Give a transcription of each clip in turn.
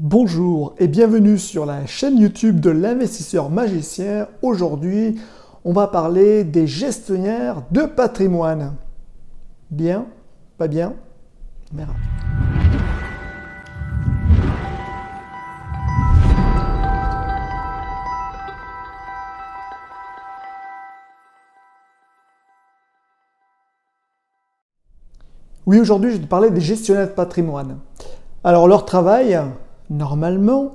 Bonjour et bienvenue sur la chaîne YouTube de l'investisseur magicien. Aujourd'hui, on va parler des gestionnaires de patrimoine. Bien? Pas bien? On verra. Oui, aujourd'hui, je vais te parler des gestionnaires de patrimoine. Alors, leur travail, normalement,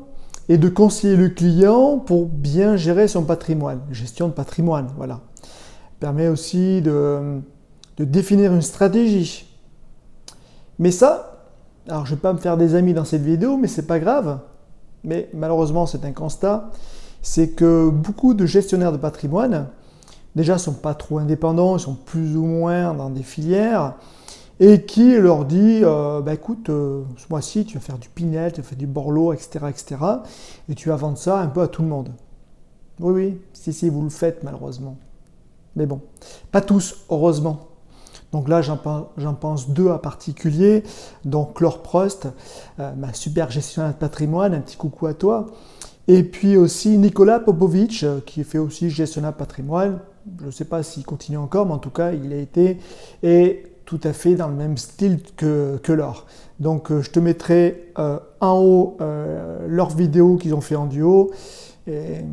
est de conseiller le client pour bien gérer son patrimoine. Gestion de patrimoine, voilà. Permet aussi de définir une stratégie. Mais ça, alors je ne vais pas me faire des amis dans cette vidéo, mais c'est pas grave. Mais malheureusement, c'est un constat. C'est que beaucoup de gestionnaires de patrimoine, déjà, ne sont pas trop indépendants, ils sont plus ou moins dans des filières, et qui leur dit écoute, ce mois-ci, tu vas faire du Pinel, tu vas faire du Borloo, etc., etc., et tu vas vendre ça un peu à tout le monde. Oui, oui, si, vous le faites, malheureusement. Mais bon, pas tous, heureusement. Donc là, j'en pense deux en particulier. Donc Laure Prost, ma super gestionnaire de patrimoine, un petit coucou à toi. Et puis aussi Nicolas Popovic, qui fait aussi gestionnaire de patrimoine. Je ne sais pas s'il continue encore, mais en tout cas, il a été tout à fait dans le même style que Laure. Donc je te mettrai en haut leurs vidéos qu'ils ont fait en duo. Et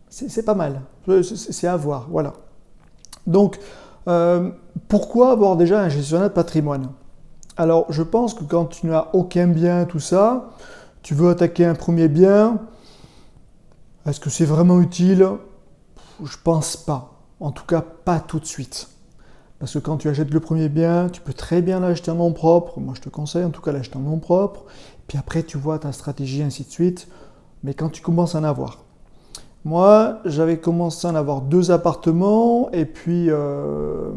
c'est pas mal, c'est à voir, voilà. Donc, pourquoi avoir déjà un gestionnaire de patrimoine? Alors, je pense que quand tu n'as aucun bien, tout ça, tu veux attaquer un premier bien, est-ce que c'est vraiment utile? Je pense pas. En tout cas, pas tout de suite. Parce que quand tu achètes le premier bien, tu peux très bien l'acheter en nom propre. Moi, je te conseille en tout cas l'acheter en nom propre. Puis après, tu vois ta stratégie, ainsi de suite. Mais quand tu commences à en avoir. Moi, j'avais commencé à en avoir 2 appartements. Et puis, je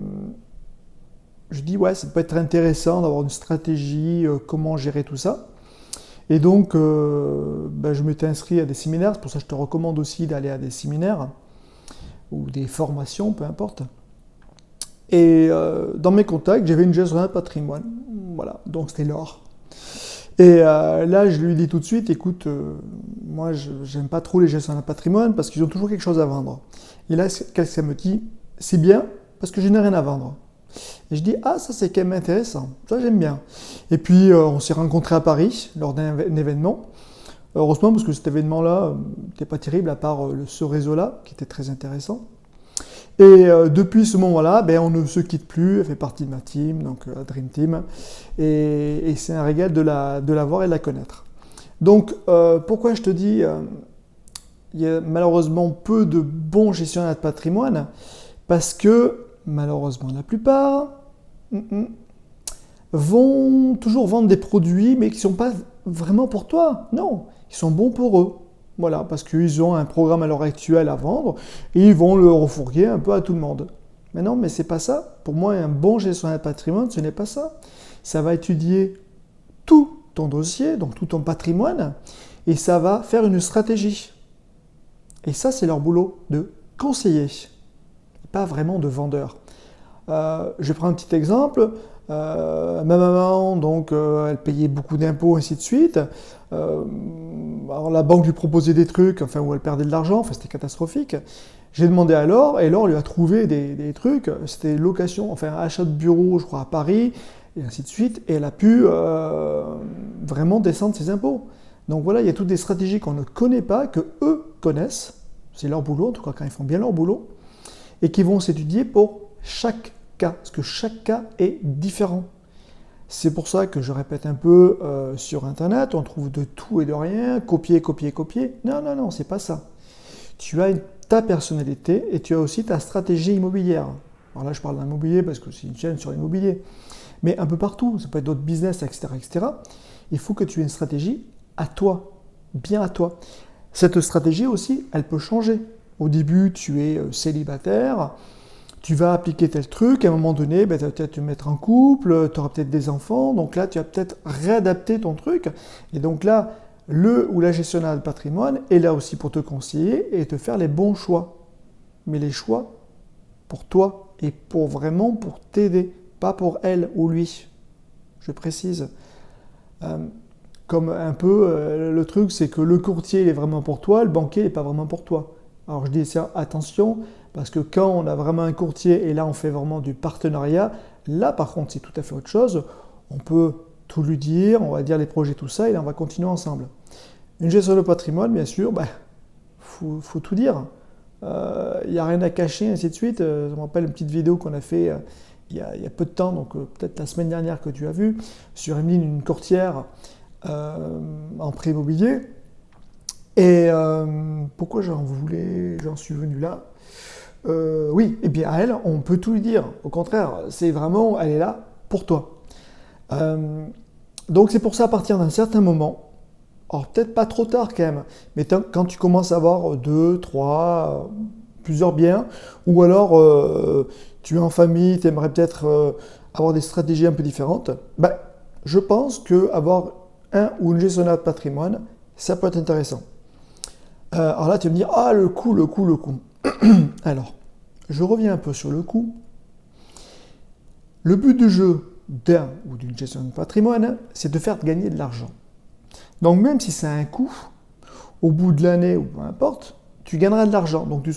dis, ouais, ça peut être intéressant d'avoir une stratégie, comment gérer tout ça. Et donc, je m'étais inscrit à des séminaires. C'est pour ça que je te recommande aussi d'aller à des séminaires ou des formations, peu importe. Et dans mes contacts, j'avais une gestionnaire de patrimoine. Voilà, donc c'était Laure. Et là, je lui dis tout de suite, écoute, moi, j'aime pas trop les gestionnaires de patrimoine parce qu'ils ont toujours quelque chose à vendre. Et là, qu'est-ce qu'elle me dit? C'est bien parce que je n'ai rien à vendre. Et je dis, ah, ça c'est quand même intéressant, ça j'aime bien. Et puis, on s'est rencontrés à Paris lors d'un événement. Heureusement, parce que cet événement-là n'était pas terrible, à part ce réseau-là, qui était très intéressant. Et depuis ce moment-là, on ne se quitte plus, elle fait partie de ma team, donc la Dream Team, et c'est un régal de la voir et de la connaître. Donc, pourquoi je te dis, il y a malheureusement peu de bons gestionnaires de patrimoine, parce que, malheureusement, la plupart vont toujours vendre des produits, mais qui ne sont pas vraiment pour toi. Non, ils sont bons pour eux. Voilà, parce qu'ils ont un programme à l'heure actuelle à vendre et ils vont le refourguer un peu à tout le monde. Mais non, mais c'est pas ça. Pour moi, un bon gestionnaire de patrimoine, ce n'est pas ça. Ça va étudier tout ton dossier, donc tout ton patrimoine, et ça va faire une stratégie. Et ça, c'est leur boulot de conseiller, pas vraiment de vendeur. Je prends un petit exemple. Ma maman, donc, elle payait beaucoup d'impôts, ainsi de suite. Alors la banque lui proposait des trucs, enfin, où elle perdait de l'argent, enfin, c'était catastrophique. J'ai demandé à Laure, et Laure lui a trouvé des trucs. C'était location, enfin, achat de bureau, je crois, à Paris, et ainsi de suite. Et elle a pu vraiment descendre ses impôts. Donc voilà, il y a toutes des stratégies qu'on ne connaît pas, que eux connaissent. C'est leur boulot, en tout cas quand ils font bien leur boulot, et qui vont s'étudier pour chaque cas, parce que chaque cas est différent. C'est pour ça que je répète un peu sur Internet, on trouve de tout et de rien, copier, copier, copier. Non, non, non, c'est pas ça. Tu as ta personnalité et tu as aussi ta stratégie immobilière. Alors là, je parle d'immobilier parce que c'est une chaîne sur l'immobilier. Mais un peu partout, ça peut être d'autres business, etc., etc. Il faut que tu aies une stratégie à toi, bien à toi. Cette stratégie aussi, elle peut changer. Au début, tu es célibataire, tu vas appliquer tel truc, à un moment donné, tu vas peut-être te mettre en couple, tu auras peut-être des enfants, donc là, tu vas peut-être réadapter ton truc. Et donc là, le ou la gestionnaire de patrimoine est là aussi pour te conseiller et te faire les bons choix. Mais les choix pour toi et vraiment t'aider, pas pour elle ou lui. Je précise. comme un peu le truc, c'est que le courtier il est vraiment pour toi, le banquier n'est pas vraiment pour toi. Alors je dis ça, attention, parce que quand on a vraiment un courtier et là on fait vraiment du partenariat, là par contre c'est tout à fait autre chose. On peut tout lui dire, on va dire les projets, tout ça, et là on va continuer ensemble. Une gestion de patrimoine, bien sûr, faut tout dire. Il n'y a rien à cacher, ainsi de suite. Je me rappelle une petite vidéo qu'on a fait il y a peu de temps, donc peut-être la semaine dernière que tu as vu, sur Emeline, une courtière en prêt immobilier. Et pourquoi j'en suis venu là? Oui, et bien à elle, on peut tout lui dire. Au contraire, c'est vraiment, elle est là pour toi. Donc c'est pour ça, à partir d'un certain moment, alors peut-être pas trop tard quand même, mais quand tu commences à avoir 2, 3, plusieurs biens, ou alors tu es en famille, tu aimerais peut-être avoir des stratégies un peu différentes, je pense qu'avoir un ou une gestionnaire de patrimoine, ça peut être intéressant. Alors là, tu vas me dire, ah le coût. Alors, je reviens un peu sur le coût. Le but du jeu d'un ou d'une gestion de patrimoine, c'est de faire gagner de l'argent. Donc même si ça a un coût, au bout de l'année ou peu importe, tu gagneras de l'argent. Donc tu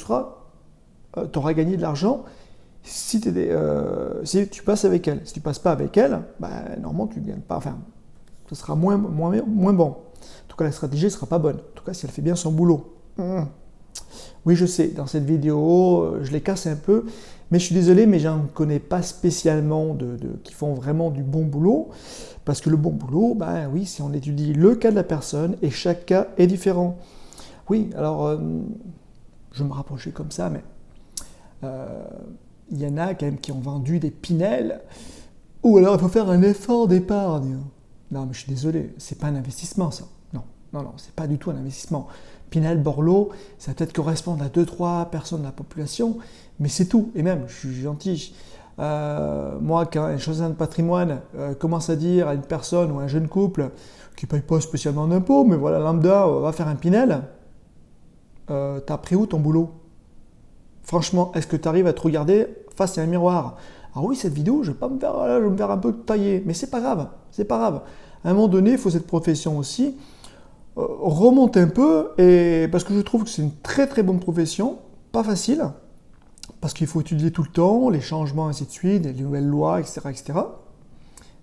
auras gagné de l'argent si tu passes avec elle. Si tu ne passes pas avec elle, normalement tu ne gagnes pas. Enfin, ce sera moins bon. En tout cas, la stratégie ne sera pas bonne. En tout cas, si elle fait bien son boulot. Oui, je sais, dans cette vidéo, je les casse un peu, mais je suis désolé, mais j'en connais pas spécialement qui font vraiment du bon boulot, parce que le bon boulot, oui, si on étudie le cas de la personne, et chaque cas est différent. Oui, alors, je me rapprochais comme ça, mais il y en a quand même qui ont vendu des Pinel, ou alors il faut faire un effort d'épargne. Non, mais je suis désolé, c'est pas un investissement, ça. Non, c'est pas du tout un investissement. Pinel, Borloo, ça va peut-être correspondre à 2-3 personnes de la population, mais c'est tout. Et même, je suis gentil. Moi, quand un gestionnaire de patrimoine commence à dire à une personne ou à un jeune couple qui ne paye pas spécialement d'impôts, mais voilà, lambda, va faire un Pinel, t'as pris où ton boulot? Franchement, est-ce que tu arrives à te regarder face à un miroir? Alors oui, cette vidéo, je vais me faire un peu tailler, mais c'est pas grave, c'est pas grave. À un moment donné, il faut cette profession aussi. Remonte un peu, parce que je trouve que c'est une très très bonne profession, pas facile, parce qu'il faut étudier tout le temps, les changements, ainsi de suite, les nouvelles lois, etc. etc.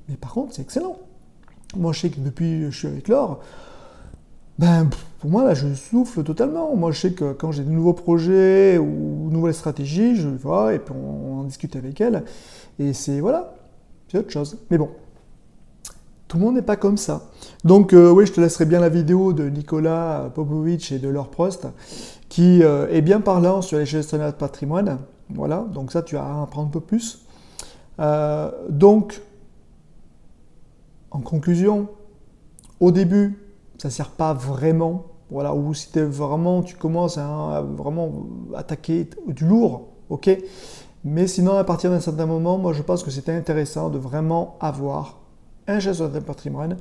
Mais par contre, c'est excellent. Moi, je sais que depuis que je suis avec Laure, pour moi, là, je souffle totalement. Moi, je sais que quand j'ai de nouveaux projets ou de nouvelles stratégies, je vois, et puis on en discute avec elle, et c'est autre chose. Mais bon. Tout le monde n'est pas comme ça. Donc oui, je te laisserai bien la vidéo de Nicolas Popovic et de Laure Prost, qui est bien parlant sur les gestionnaires de patrimoine. Voilà, donc ça, tu vas en apprendre un peu plus. Donc, en conclusion, au début, ça ne sert pas vraiment. Voilà, ou si tu commences à vraiment attaquer du lourd, ok. Mais sinon, à partir d'un certain moment, moi, je pense que c'est intéressant de vraiment avoir un gestionnaire de patrimoine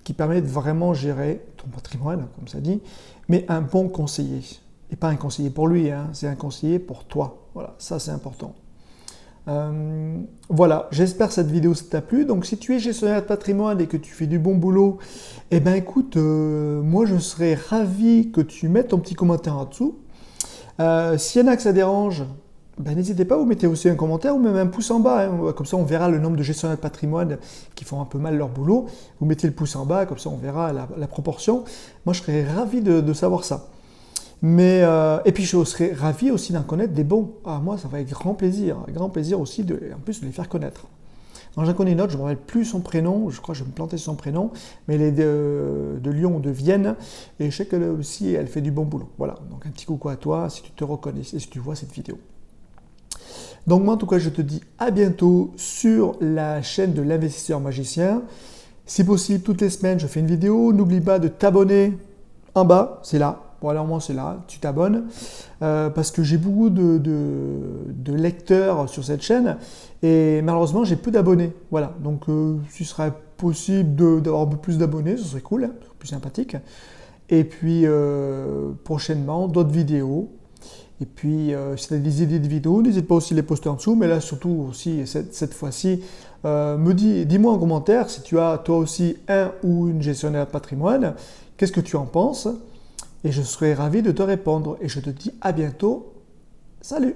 qui permet de vraiment gérer ton patrimoine, comme ça dit, mais un bon conseiller. Et pas un conseiller pour lui, c'est un conseiller pour toi. Voilà, ça c'est important. Voilà, j'espère que cette vidéo t'a plu. Donc si tu es gestionnaire de patrimoine et que tu fais du bon boulot, écoute, moi je serais ravi que tu mettes ton petit commentaire en dessous. S'il y en a que ça dérange, n'hésitez pas, vous mettez aussi un commentaire ou même un pouce en bas, comme ça on verra le nombre de gestionnaires de patrimoine qui font un peu mal leur boulot. Vous mettez le pouce en bas, comme ça on verra la proportion. Moi je serais ravi de savoir ça. Et puis je serais ravi aussi d'en connaître des bons. Moi ça va avec grand plaisir aussi en plus de les faire connaître. Donc j'en connais une autre, je ne me rappelle plus son prénom, je crois que je vais me planter sur son prénom, mais elle est de Lyon ou de Vienne, et je sais qu'elle aussi elle fait du bon boulot. Voilà, donc un petit coucou à toi si tu te reconnais et si tu vois cette vidéo. Donc moi en tout cas je te dis à bientôt sur la chaîne de l'investisseur magicien. Si possible toutes les semaines je fais une vidéo, n'oublie pas de t'abonner en bas, c'est là, voilà au moins c'est là, tu t'abonnes, parce que j'ai beaucoup de lecteurs sur cette chaîne et malheureusement j'ai peu d'abonnés, voilà, donc si ce serait possible d'avoir un peu plus d'abonnés, ce serait cool, plus sympathique, et puis prochainement d'autres vidéos. Et puis, si tu as des idées de vidéos, n'hésite pas aussi à les poster en dessous. Mais là, surtout aussi, cette fois-ci, Dis-moi en commentaire si tu as toi aussi un ou une gestionnaire de patrimoine, qu'est-ce que tu en penses? Et je serai ravi de te répondre. Et je te dis à bientôt. Salut!